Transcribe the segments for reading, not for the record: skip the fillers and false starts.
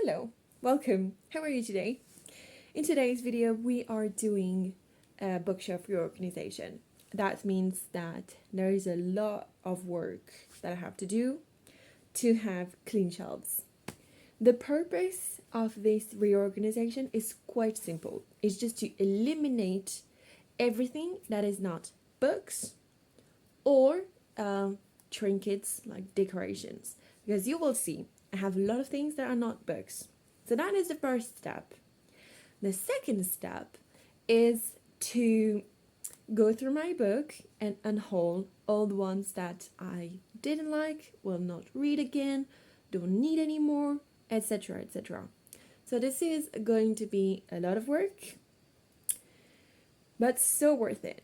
Hello, welcome. How are you today? In today's video, we are doing a bookshelf reorganization. That means that there is a lot of work that I have to do to have clean shelves. The purpose of this reorganization is quite simple. It's just to eliminate everything that is not books or trinkets like decorations. Because you will see, I have a lot of things that are not books. So that is the first step. The second step is to go through my book and unhaul all the ones that I didn't like, will not read again, don't need anymore, etc. etc. So this is going to be a lot of work, but so worth it.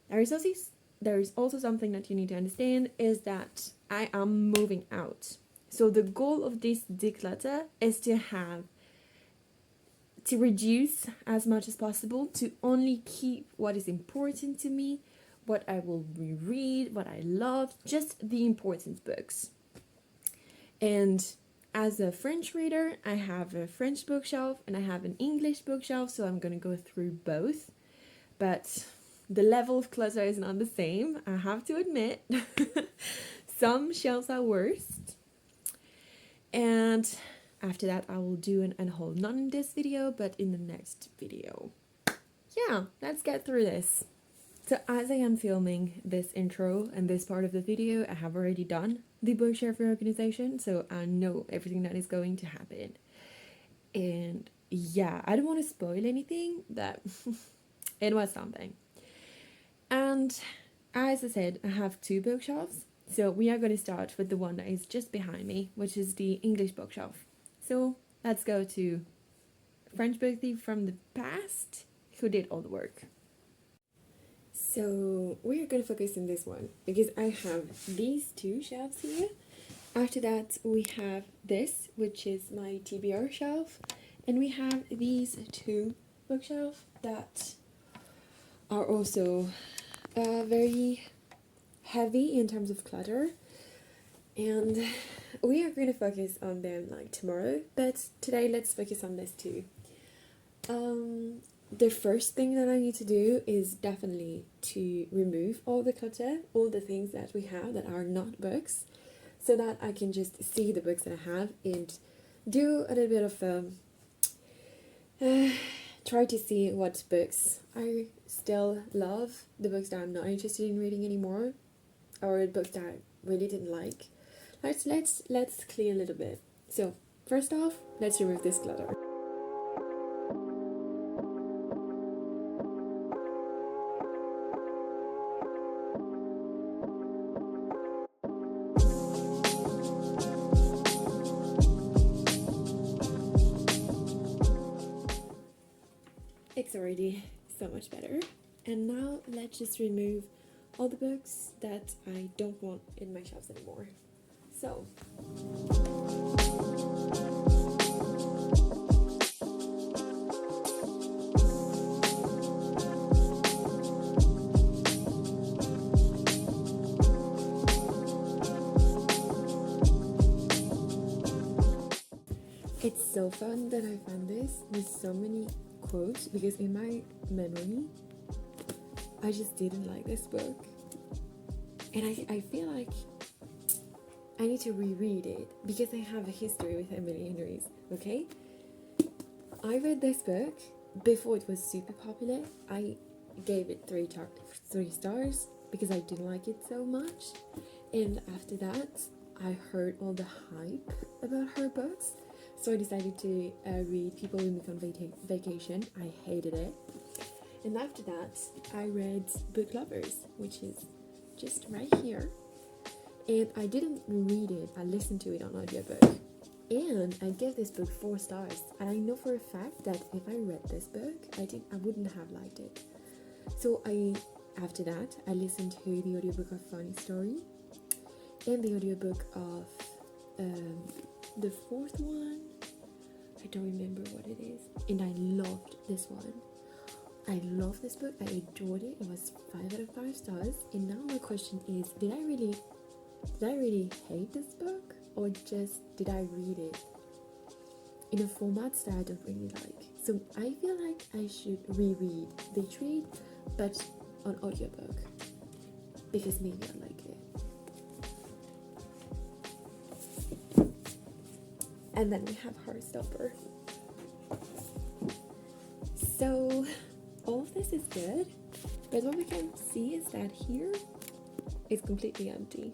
There is also something that you need to understand is that I am moving out. So the goal of this declutter is to reduce as much as possible, to only keep what is important to me, what I will reread, what I love, just the important books. And as a French reader, I have a French bookshelf and I have an English bookshelf, so I'm going to go through both. But the level of clutter is not the same, I have to admit. Some shelves are worse. And after that, I will do an unhaul, not in this video, but in the next video. Yeah, let's get through this. So as I am filming this intro and this part of the video, I have already done the bookshelf reorganization, so I know everything that is going to happen. And yeah, I don't want to spoil anything, but it was something. And as I said, I have two bookshelves. So we are going to start with the one that is just behind me, which is the English bookshelf. So let's go to French book thief from the past who did all the work. So we are going to focus on this one because I have these two shelves here. After that we have this, which is my TBR shelf, and we have these two bookshelves that are also very heavy in terms of clutter, and we are going to focus on them like tomorrow, but today let's focus on this too. The first thing that I need to do is definitely to remove all the clutter, all the things that we have that are not books, so that I can just see the books that I have and do a little bit of try to see what books I still love, the books that I'm not interested in reading anymore, or books that I really didn't like. Let's clear a little bit. So first off, let's remove this clutter. It's already so much better. And now let's just remove all the books that I don't want in my shelves anymore. So it's so fun that I found this with so many quotes, because in my memory I just didn't like this book, and I feel like I need to reread it because I have a history with Emily Henry's. Okay, I read this book before it was super popular. I gave it three stars because I didn't like it so much, and after that I heard all the hype about her books, so I decided to read People We Meet on Vacation. I hated it. And after that, I read Book Lovers, which is just right here. And I didn't read it, I listened to it on audiobook. And I gave this book 4 stars. And I know for a fact that if I read this book, I wouldn't have liked it. So after that, I listened to the audiobook of Funny Story and the audiobook of the fourth one. I don't remember what it is. And I loved this one. I love this book. I adored it. It was 5 out of 5 stars. And now my question is, did I really hate this book, or just did I read it in a format that I don't really like. So I feel like I should reread Bittersweet, but on audiobook, because maybe I like it. And then we have Heartstopper. So all of this is good, but what we can see is that here it's completely empty,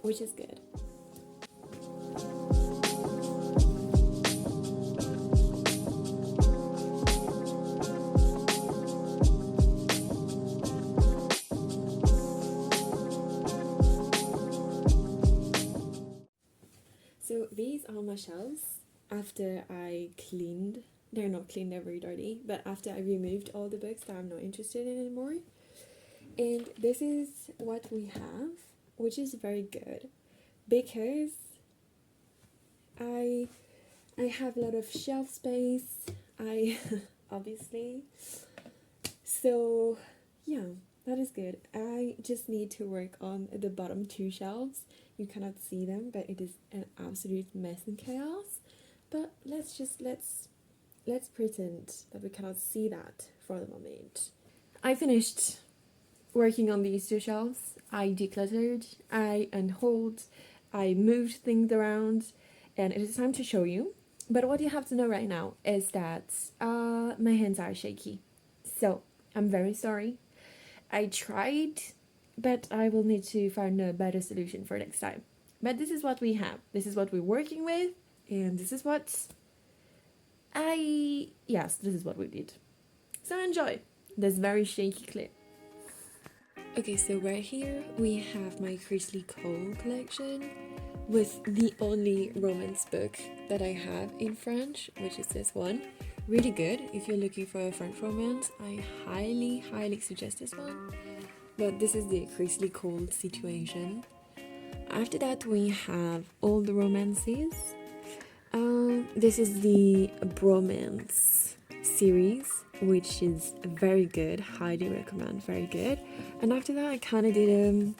which is good. So these are my shelves after I cleaned. They're not clean, they're very dirty, but after I removed all the books that I'm not interested in anymore. And this is what we have, which is very good because I have a lot of shelf space. I obviously. So yeah, that is good. I just need to work on the bottom two shelves. You cannot see them, but it is an absolute mess and chaos. But let's pretend that we cannot see that for the moment. I finished working on these two shelves. I decluttered, I unhauled, I moved things around, and it is time to show you. But what you have to know right now is that my hands are shaky. So I'm very sorry. I tried, but I will need to find a better solution for next time. But this is what we have. This is what we're working with, and this is what this is what we did. So enjoy this very shaky clip. Okay, so right here we have my Chrisley Cole collection with the only romance book that I have in French, which is this one. Really good. If you're looking for a French romance, I highly suggest this one. But this is the Chrisley Cole situation. After that we have all the romances. This is the bromance series, which is very good. Highly recommend. Very good. And after that I kind of did a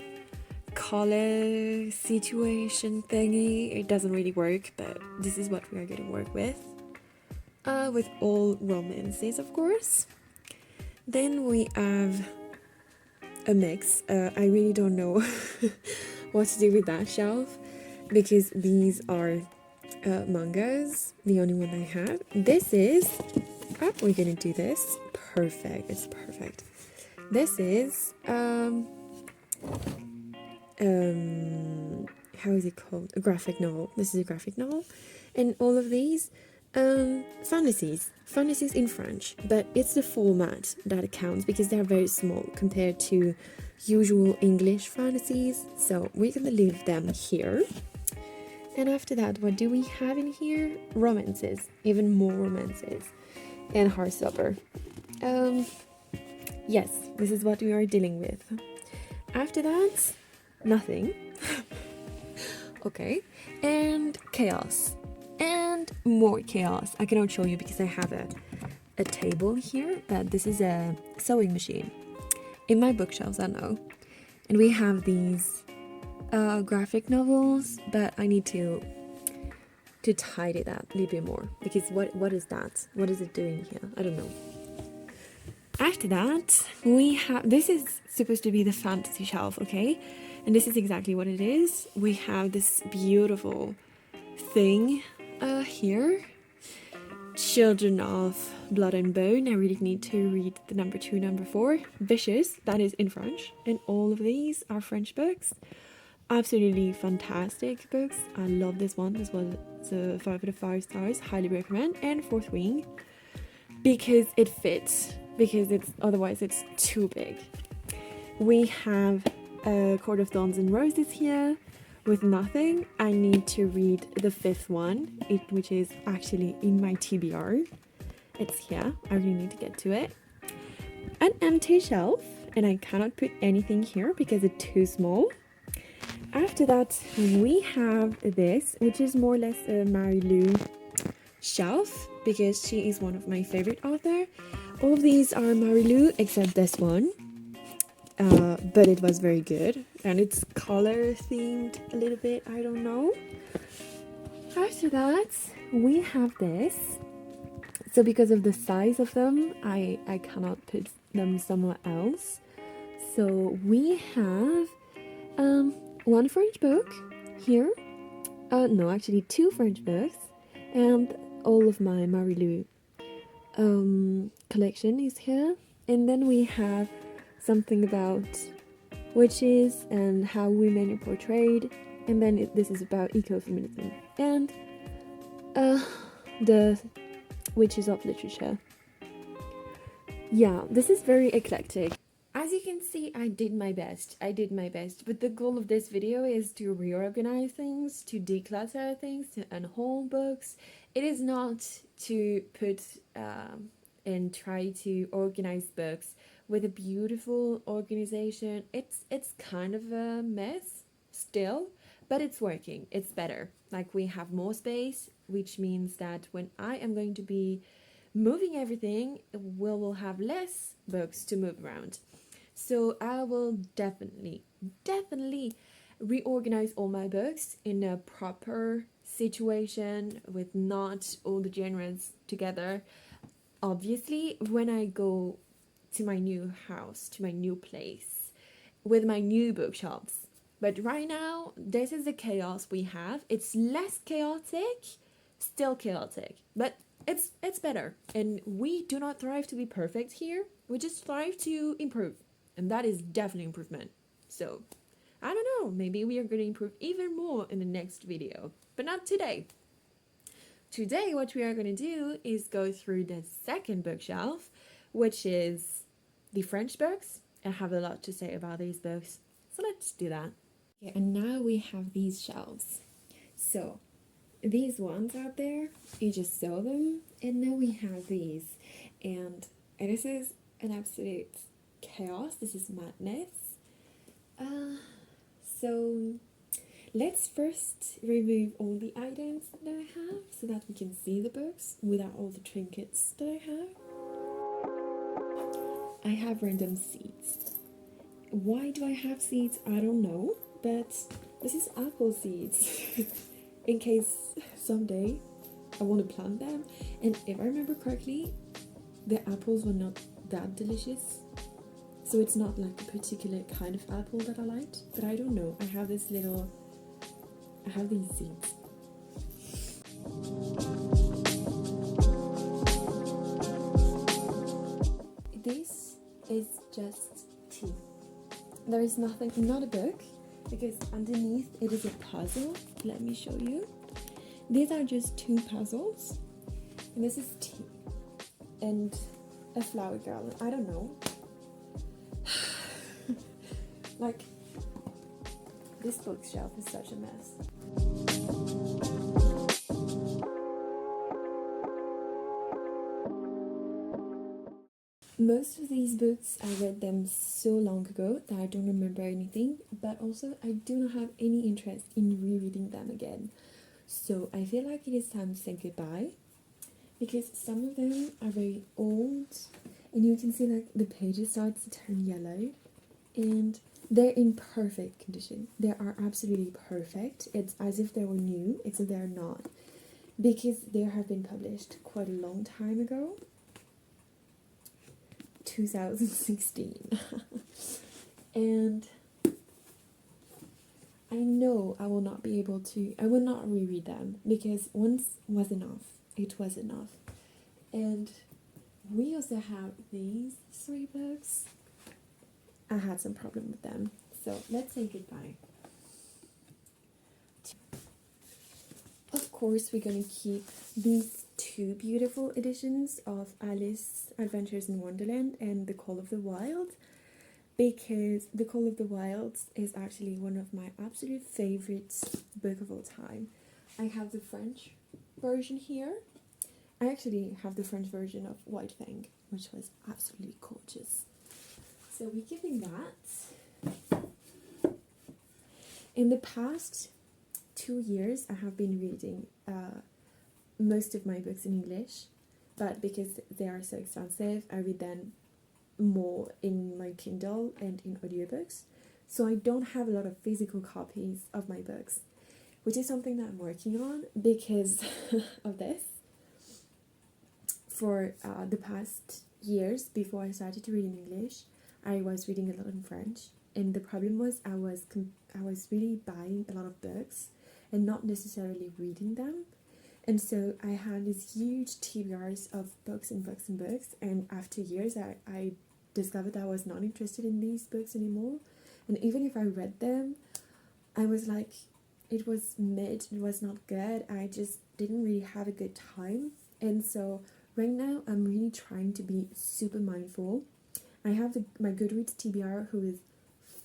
color situation thingy. It doesn't really work, but this is what we are going to work with all romances, of course. Then we have a mix. I really don't know what to do with that shelf because these are mangas, the only one I have. This is we're gonna do this. Perfect. It's perfect. This is how is it called? A graphic novel. This is a graphic novel, and all of these fantasies in French, but it's the format that counts because they're very small compared to usual English fantasies. So we're gonna leave them here. And after that, what do we have in here? Romances, even more romances, and Heartstopper. Yes, this is what we are dealing with. After that, nothing. Okay, and chaos, and more chaos. I cannot show you because I have a table here, but this is a sewing machine. In my bookshelves, I know, and we have these graphic novels, but I need to tidy that a little bit more because what is that? What is it doing here? I don't know. After that, we have, this is supposed to be the fantasy shelf, okay? And this is exactly what it is. We have this beautiful thing here. Children of Blood and Bone. I really need to read the number 2, number 4. Vicious, that is in French. And all of these are French books. Absolutely fantastic books. I love this one. This was 5 out of 5 stars. Highly recommend. And Fourth Wing, because it fits. Because otherwise it's too big. We have Court of Thorns and Roses here with nothing. I need to read the 5th one, which is actually in my TBR. It's here. I really need to get to it. An empty shelf, and I cannot put anything here because it's too small. After that, we have this, which is more or less a Marie-Lou shelf because she is one of my favorite authors. All of these are Marie-Lou except this one, but it was very good, and it's color themed a little bit. I don't know. After that, we have this. So because of the size of them, I cannot put them somewhere else. So we have one French book here. No, actually two French books, and all of my Marie-Lou collection is here. And then we have something about witches and how women are portrayed. And then this is about ecofeminism and the witches of literature. Yeah, this is very eclectic. As you can see, I did my best, but the goal of this video is to reorganize things, to declutter things, to unhaul books. It is not to put and try to organize books with a beautiful organization. It's kind of a mess still, but it's working, it's better. Like, we have more space, which means that when I am going to be moving everything, we will have less books to move around. So I will definitely reorganize all my books in a proper situation with not all the genres together. Obviously, when I go to my new house, to my new place, with my new bookshelves. But right now, this is the chaos we have. It's less chaotic, still chaotic, but it's better. And we do not thrive to be perfect here. We just thrive to improve. And that is definitely improvement. So, I don't know, maybe we are going to improve even more in the next video. But not today. Today, what we are going to do is go through the second bookshelf, which is the French books. I have a lot to say about these books, so let's do that. Okay, and now we have these shelves. So, these ones out there, you just saw them, and now we have these. And this is an absolute chaos. This is madness. So let's first remove all the items that I have so that we can see the books without all the trinkets that I have. I have random seeds. Why do I have seeds? I don't know, but this is apple seeds in case someday I want to plant them. And if I remember correctly, the apples were not that delicious. So it's not like a particular kind of apple that I liked, but I don't know. I have these seeds. This is just tea. There is nothing, not a book, because underneath it is a puzzle. Let me show you. These are just two puzzles, and this is tea and a flower garland. I don't know. Like, this bookshelf is such a mess. Most of these books, I read them so long ago that I don't remember anything, but also I do not have any interest in rereading them again. So I feel like it is time to say goodbye, because some of them are very old, and you can see like the pages start to turn yellow, and they're in perfect condition. They are absolutely perfect. It's as if they were new, except they're not, because they have been published quite a long time ago. 2016. And I know I will not be able to, I will not reread them, because once was enough. It was enough. And we also have these three books. I had some problem with them, so let's say goodbye. Of course, we're going to keep these two beautiful editions of Alice Adventures in Wonderland and The Call of the Wild, because The Call of the Wild is actually one of my absolute favorite book of all time. I have the French version here. I actually have the French version of White Fang, which was absolutely gorgeous. So we're keeping that. In the past 2 years, I have been reading most of my books in English, but because they are so expensive, I read them more in my Kindle and in audiobooks. So I don't have a lot of physical copies of my books. which is something that I'm working on because of this. For the past years before I started to read in English, I was reading a lot in French, and the problem was I was really buying a lot of books and not necessarily reading them. And so I had these huge TBRs of books and books and books, and after years I discovered that I was not interested in these books anymore. And even if I read them, I was like, it was mid, it was not good, I just didn't really have a good time. And so right now I'm really trying to be super mindful. I have my Goodreads TBR who is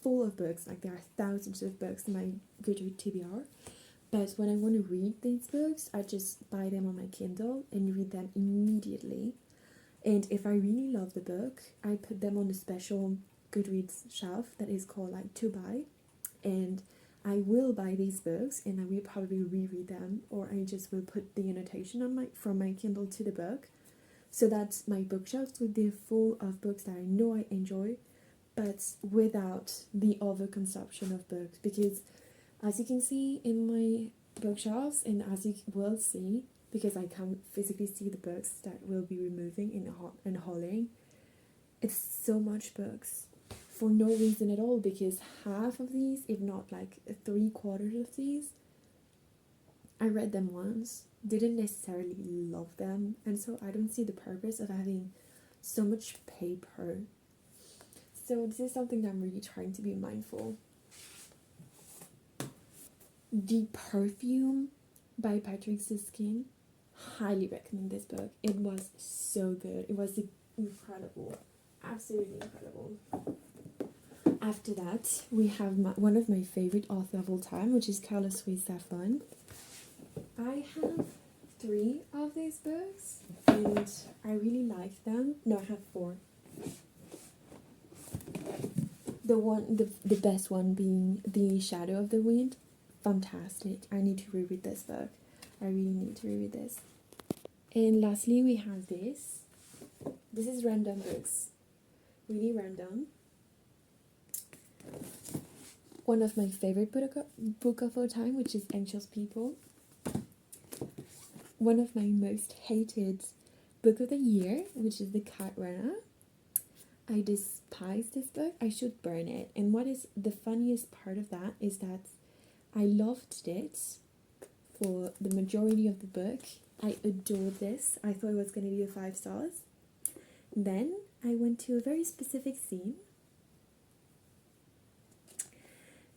full of books, like there are thousands of books in my Goodreads TBR. But when I want to read these books, I just buy them on my Kindle and read them immediately. And if I really love the book, I put them on a special Goodreads shelf that is called like to buy. And I will buy these books and I will probably reread them, or I just will put the annotation on from my Kindle to the book, so that my bookshelves will be full of books that I know I enjoy, but without the overconsumption of books. Because as you can see in my bookshelves, and as you will see, because I can't physically see the books that we'll be removing and hauling, it's so much books for no reason at all, because half of these, if not like 3/4 of these, I read them once, didn't necessarily love them, and so I don't see the purpose of having so much paper. So this is something that I'm really trying to be mindful. The Perfume by Patrick Süskind. Highly recommend this book. It was so good. It was incredible. Absolutely incredible. After that, we have one of my favorite authors of all time, which is Carlos Ruiz Zafón. I have 3 of these books, and I really like them. No, I have 4. The best one being The Shadow of the Wind. Fantastic. I need to reread this book. I really need to reread this. And lastly, we have this. This is random books. Really random. One of my favorite book of all time, which is Anxious People. One of my most hated book of the year, which is The Cat Runner. I despise this book. I should burn it. And what is the funniest part of that is that I loved it for the majority of the book. I adored this. I thought it was going to be a 5 stars. Then I went to a very specific scene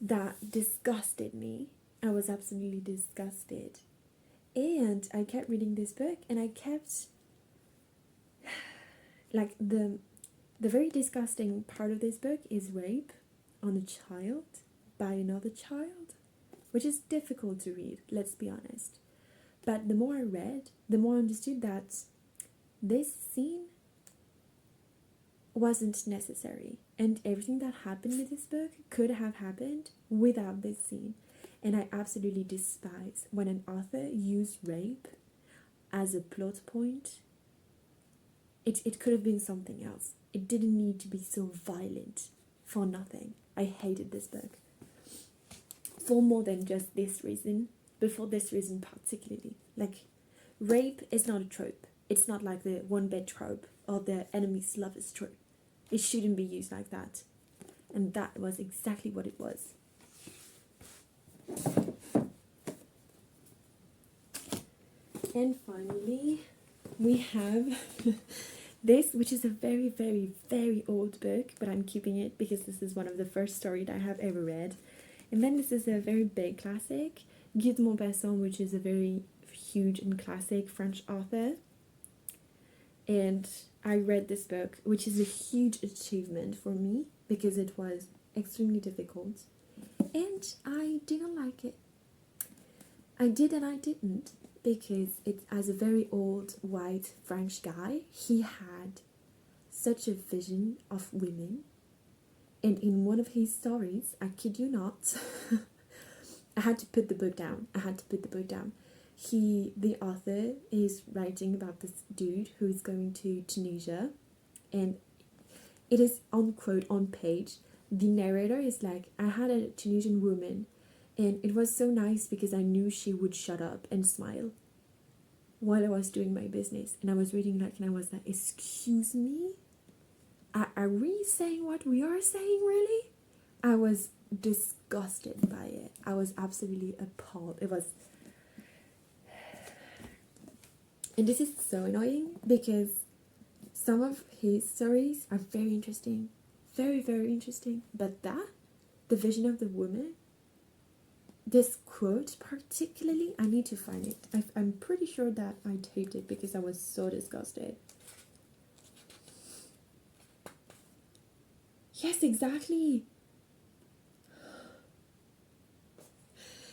that disgusted me. I was absolutely disgusted. And I kept reading this book, and I kept, like, the very disgusting part of this book is rape on a child by another child, which is difficult to read, let's be honest. But the more I read, the more I understood that this scene wasn't necessary, and everything that happened with this book could have happened without this scene. And I absolutely despise when an author uses rape as a plot point. It could have been something else. It didn't need to be so violent for nothing. I hated this book for more than just this reason, but for this reason particularly. Like, rape is not a trope. It's not like the one-bed trope or the enemy's lover's trope. It shouldn't be used like that. And that was exactly what it was. And finally, we have this, which is a very, very, very old book, but I'm keeping it because this is one of the first stories that I have ever read. And then this is a very big classic, Guy de Maupassant, which is a very huge and classic French author. And I read this book, which is a huge achievement for me because it was extremely difficult. And I didn't like it. I did and I didn't, because it, as a very old white French guy, he had such a vision of women. And in one of his stories, I kid you not, I had to put the book down. The author is writing about this dude who is going to Tunisia, and it is on quote on page. The narrator is like, I had a Tunisian woman, And it was so nice because I knew she would shut up and smile while I was doing my business. And I was reading and I was like, excuse me? Are we saying what we are saying, really? I was disgusted by it. I was absolutely appalled. It was... And this is so annoying because some of his stories are very interesting. Very, very interesting. But the vision of the woman, this quote particularly, I need to find it. I'm pretty sure that I taped it because I was so disgusted. Yes, exactly.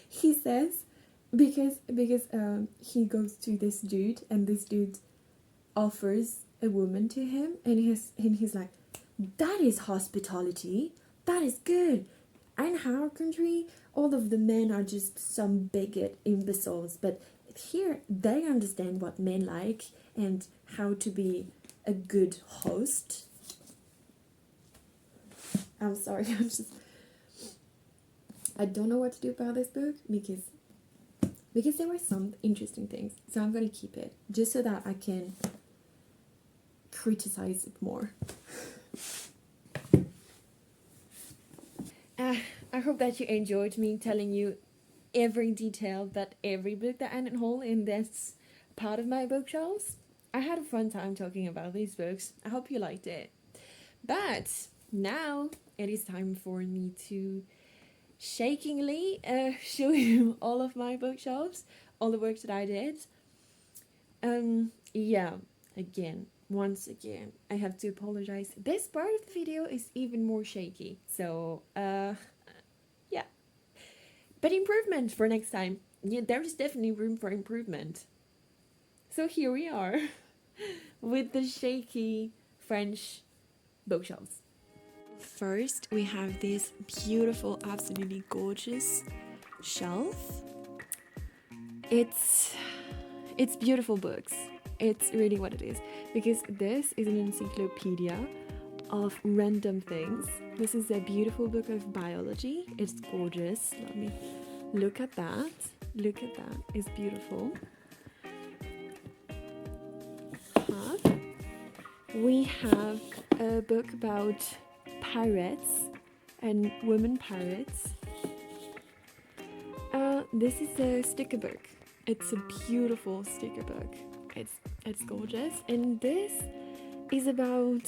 He says, because he goes to this dude, and this dude offers a woman to him, and he's like, that is hospitality. That is good. In our country, all of the men are just some bigot imbeciles, but here they understand what men like and how to be a good host. I'm sorry, I don't know what to do about this book because there were some interesting things. So I'm going to keep it just so that I can criticize it more. I hope that you enjoyed me telling you every detail that every book that ended whole in this part of my bookshelves. I had a fun time talking about these books. I hope you liked it. But now it is time for me to shakingly show you all of my bookshelves, all the work that I did. Yeah, once again, I have to apologize. This part of the video is even more shaky, so yeah. But improvement for next time. Yeah, there is definitely room for improvement. So here we are with the shaky French bookshelves. First, we have this beautiful, absolutely gorgeous shelf. It's beautiful books. It's really what it is, because this is an encyclopedia of random things. This is a beautiful book of biology. It's gorgeous. Let me look at that. Look at that. It's beautiful. We have a book about pirates and women pirates. This is a sticker book. It's a beautiful sticker book. It's gorgeous, and this is about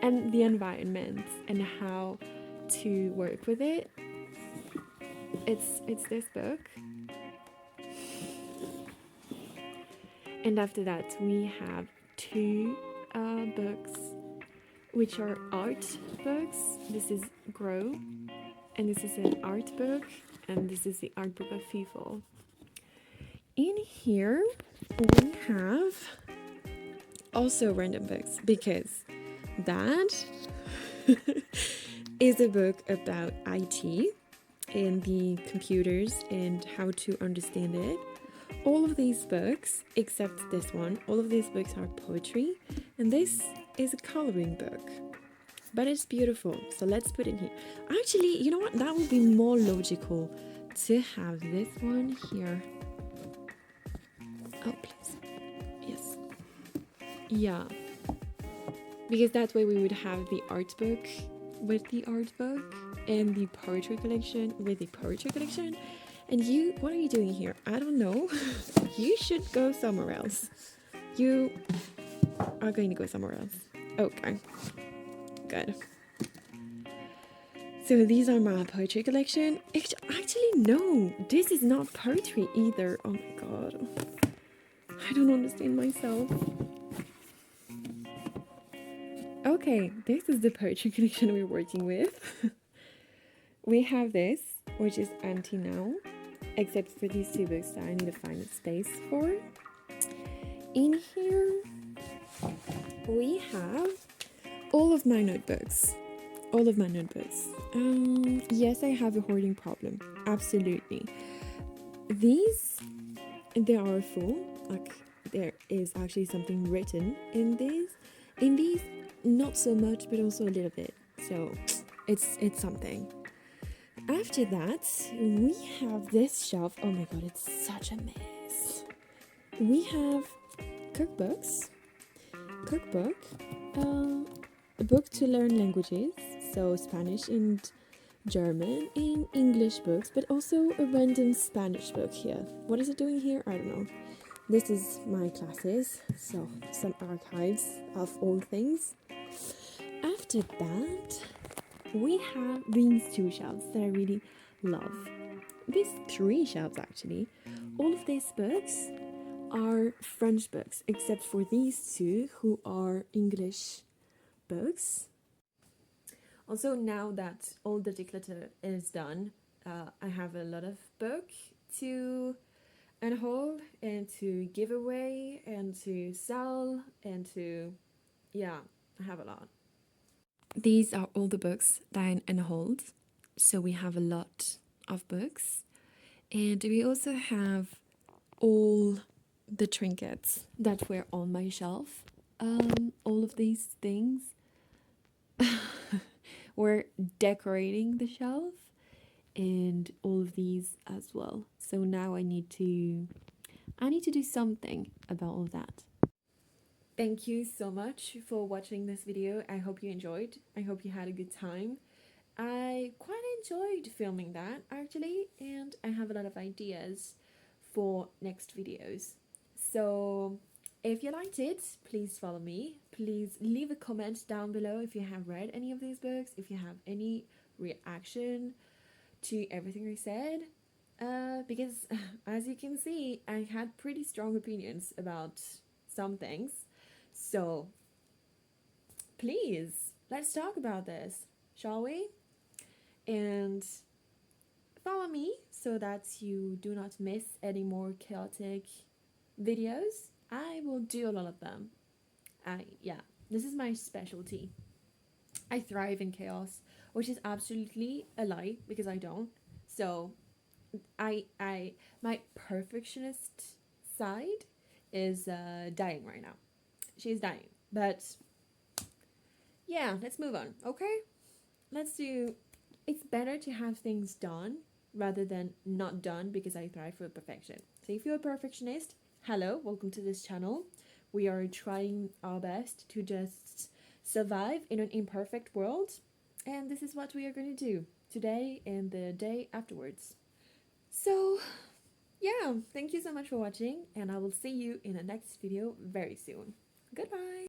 and the environment and how to work with it. It's this book. And after that we have two books which are art books. This is Grow, and this is an art book, and this is the art book of FIFO. In here we have also random books, because that is a book about IT and the computers and how to understand it. All of these books, except this one, all of these books are poetry, and this is a coloring book. But it's beautiful, so let's put it here. Actually, you know what? That would be more logical to have this one here. Oh, please. Yes. Yeah. Because that way we would have the art book with the art book and the poetry collection with the poetry collection. And you, what are you doing here? I don't know. You should go somewhere else. You are going to go somewhere else. Okay. Good. So these are my poetry collection. Actually, no. This is not poetry either. Oh my god. I don't understand myself. Okay, this is the poetry collection we're working with. We have this, which is empty now, except for these two books that I need to find a space for. In here, we have all of my notebooks. All of my notebooks. Yes, I have a hoarding problem. Absolutely. These, they are full. Like, there is actually something written in these. In these, not so much, but also a little bit. So, it's something. After that, we have this shelf. Oh my god, it's such a mess. We have cookbooks, cookbook, a book to learn languages, so Spanish and German, and English books, but also a random Spanish book here. What is it doing here? I don't know. This is my classes, so some archives of old things. After that, we have these two shelves that I really love. These three shelves actually. All of these books are French books, except for these two who are English books. Also, now that all the declutter is done, I have a lot of book to unhold and to give away and to sell and to, yeah, I have a lot. These are all the books that I unhold, so we have a lot of books, and we also have all the trinkets that were on my shelf. All of these things were decorating the shelf, and all of these as well. So now I need to do something about all that. Thank you so much for watching this video. I hope you enjoyed. I hope you had a good time. I quite enjoyed filming that actually, and I have a lot of ideas for next videos. So if you liked it, please follow me. Please leave a comment down below if you have read any of these books, if you have any reaction to everything I said. Because as you can see, I had pretty strong opinions about some things. So please, let's talk about this, shall we? And follow me so that you do not miss any more chaotic videos. I will do a lot of them. Yeah, this is my specialty. I thrive in chaos, which is absolutely a lie because I don't. So my perfectionist side is dying right now. She's dying. But yeah, let's move on, okay? Let's do. It's better to have things done rather than not done because I thrive for perfection. So if you're a perfectionist, hello, welcome to this channel. We are trying our best to just survive in an imperfect world, and this is what we are going to do today and the day afterwards. So yeah, thank you so much for watching, and I will see you in the next video very soon. Goodbye.